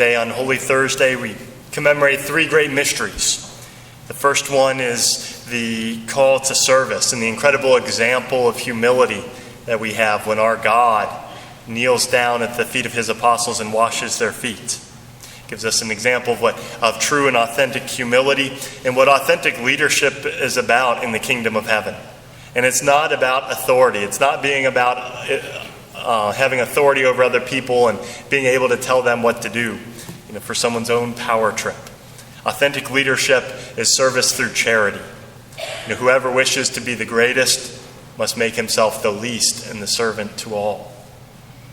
Today on Holy Thursday, we commemorate three great mysteries. The first one is the call to service and the incredible example of humility that we have when our God kneels down at the feet of his apostles and washes their feet. Gives us an example of true and authentic humility and what authentic leadership is about in the kingdom of heaven. And it's not about authority. It's not being about having authority over other people and being able to tell them what to do, for someone's own power trip. Authentic leadership is service through charity. Whoever wishes to be the greatest must make himself the least and the servant to all.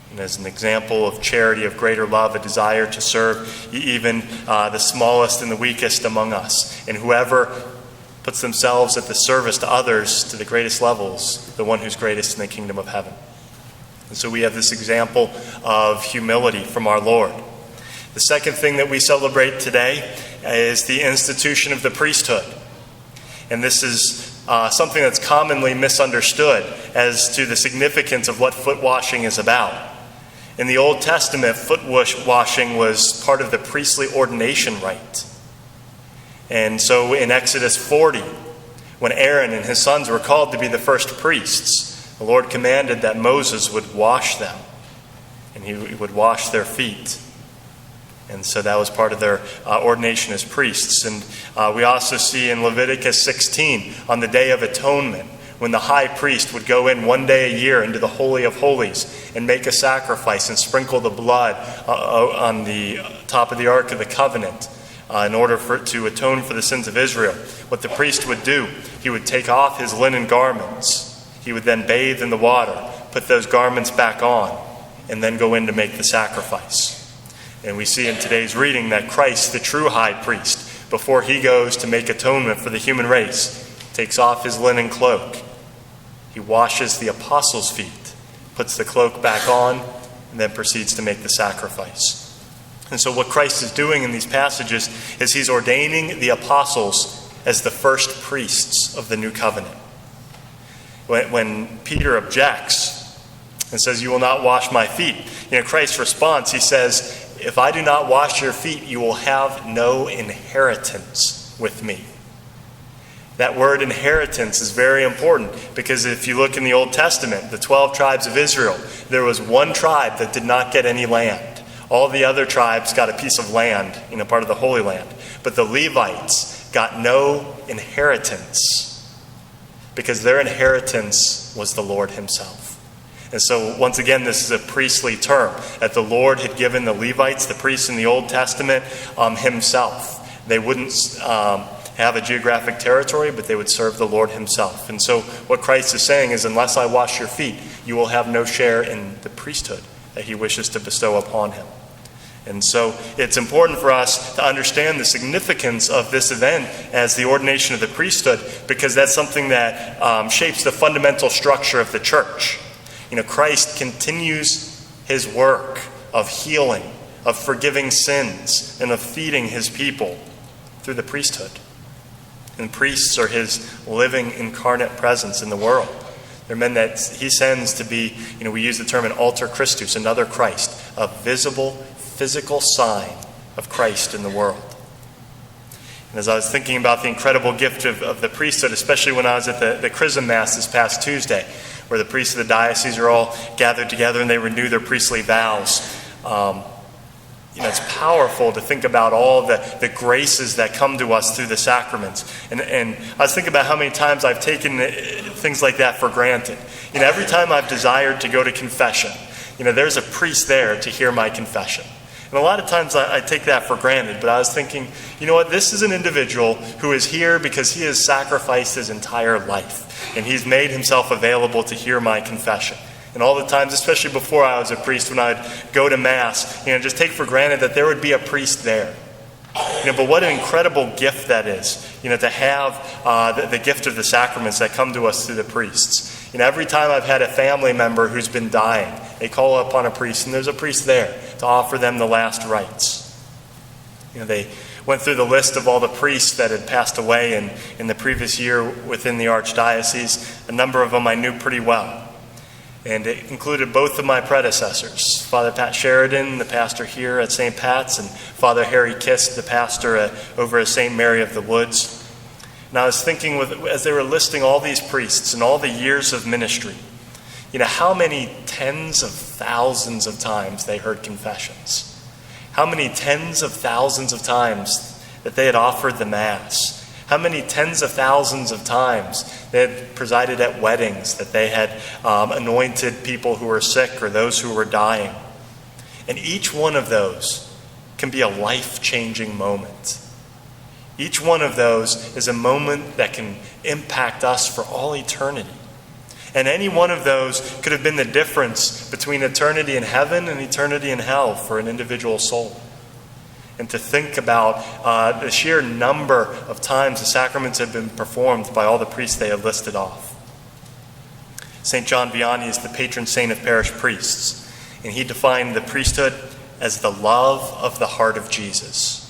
And as an example of charity, of greater love, a desire to serve even the smallest and the weakest among us. And whoever puts themselves at the service to others to the greatest levels, the one who's greatest in the kingdom of heaven. And so we have this example of humility from our Lord. The second thing that we celebrate today is the institution of the priesthood. And this is something that's commonly misunderstood as to the significance of what foot washing is about. In the Old Testament, foot washing was part of the priestly ordination rite. And so in Exodus 40, when Aaron and his sons were called to be the first priests, the Lord commanded that Moses would wash them, and he would wash their feet. And so that was part of their ordination as priests. And we also see in Leviticus 16, on the Day of Atonement, when the high priest would go in one day a year into the Holy of Holies and make a sacrifice and sprinkle the blood on the top of the Ark of the Covenant in order to atone for the sins of Israel. What the priest would do, he would take off his linen garments. He would then bathe in the water, put those garments back on, and then go in to make the sacrifice. And we see in today's reading that Christ, the true high priest, before he goes to make atonement for the human race, takes off his linen cloak. He washes the apostles' feet, puts the cloak back on, and then proceeds to make the sacrifice. And so what Christ is doing in these passages is he's ordaining the apostles as the first priests of the new covenant. When Peter objects and says, "You will not wash my feet," Christ's response, he says, "If I do not wash your feet, you will have no inheritance with me." That word inheritance is very important because if you look in the Old Testament, the 12 tribes of Israel, there was one tribe that did not get any land. All the other tribes got a piece of land, part of the Holy Land. But the Levites got no inheritance because their inheritance was the Lord himself. And so once again, this is a priestly term that the Lord had given the Levites, the priests in the Old Testament, himself. They wouldn't have a geographic territory, but they would serve the Lord himself. And so what Christ is saying is, unless I wash your feet, you will have no share in the priesthood that he wishes to bestow upon him. And so it's important for us to understand the significance of this event as the ordination of the priesthood, because that's something that shapes the fundamental structure of the church. Christ continues his work of healing, of forgiving sins, and of feeding his people through the priesthood. And priests are his living incarnate presence in the world. They're men that he sends to be, we use the term an alter Christus, another Christ, a visible, physical sign of Christ in the world. And as I was thinking about the incredible gift of the priesthood, especially when I was at the Chrism Mass this past Tuesday, where the priests of the diocese are all gathered together and they renew their priestly vows, it's powerful to think about all the graces that come to us through the sacraments. And I was thinking about how many times I've taken things like that for granted. Every time I've desired to go to confession, there's a priest there to hear my confession. And a lot of times I take that for granted, but I was thinking, this is an individual who is here because he has sacrificed his entire life. And he's made himself available to hear my confession. And all the times, especially before I was a priest, when I'd go to Mass, just take for granted that there would be a priest there. But what an incredible gift that is, to have the gift of the sacraments that come to us through the priests. Every time I've had a family member who's been dying, they call upon a priest, and there's a priest there to offer them the last rites. They went through the list of all the priests that had passed away in the previous year within the Archdiocese. A number of them I knew pretty well. And it included both of my predecessors, Father Pat Sheridan, the pastor here at St. Pat's, and Father Harry Kist, the pastor over at St. Mary of the Woods. And I was thinking, as they were listing all these priests and all the years of ministry, how many tens of thousands of times they heard confessions. How many tens of thousands of times that they had offered the Mass. How many tens of thousands of times they had presided at weddings, that they had anointed people who were sick or those who were dying. And each one of those can be a life-changing moment. Each one of those is a moment that can impact us for all eternity. And any one of those could have been the difference between eternity in heaven and eternity in hell for an individual soul. And to think about the sheer number of times the sacraments have been performed by all the priests they have listed off. St. John Vianney is the patron saint of parish priests, and he defined the priesthood as the love of the heart of Jesus.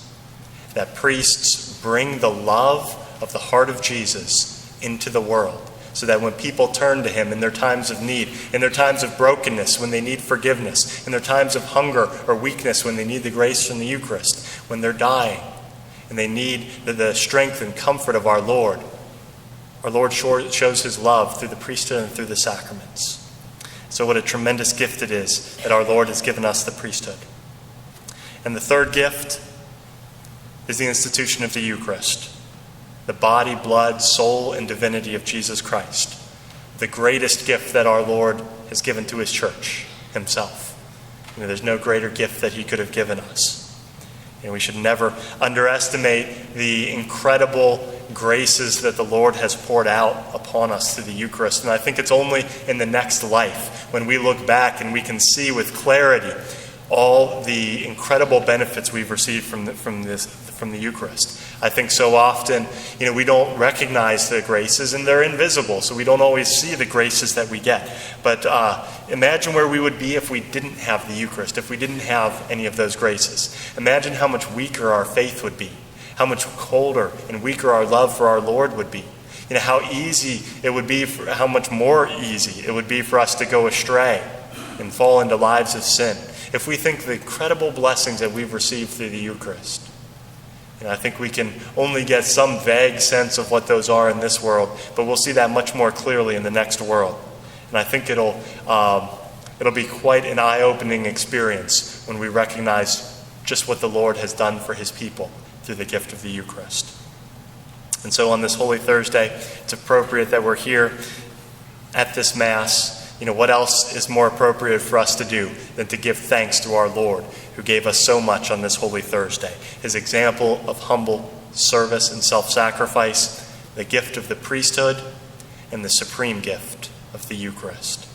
That priests bring the love of the heart of Jesus into the world, so that when people turn to him in their times of need, in their times of brokenness, when they need forgiveness, in their times of hunger or weakness, when they need the grace from the Eucharist, when they're dying, and they need the strength and comfort of our Lord shows his love through the priesthood and through the sacraments. So what a tremendous gift it is that our Lord has given us the priesthood. And the third gift is the institution of the Eucharist. The body, blood, soul, and divinity of Jesus Christ. The greatest gift that our Lord has given to his church, himself. There's no greater gift that he could have given us. And we should never underestimate the incredible graces that the Lord has poured out upon us through the Eucharist. And I think it's only in the next life when we look back and we can see with clarity all the incredible benefits we've received from the Eucharist. I think so often, we don't recognize the graces, and they're invisible, so we don't always see the graces that we get. But imagine where we would be if we didn't have the Eucharist, if we didn't have any of those graces. Imagine how much weaker our faith would be, how much colder and weaker our love for our Lord would be. How easy it would be, how much more easy it would be for us to go astray and fall into lives of sin. If we think the incredible blessings that we've received through the Eucharist. And I think we can only get some vague sense of what those are in this world, but we'll see that much more clearly in the next world. And I think it'll be quite an eye-opening experience when we recognize just what the Lord has done for his people through the gift of the Eucharist. And so on this Holy Thursday, it's appropriate that we're here at this Mass. What else is more appropriate for us to do than to give thanks to our Lord, who gave us so much on this Holy Thursday? His example of humble service and self-sacrifice, the gift of the priesthood, and the supreme gift of the Eucharist.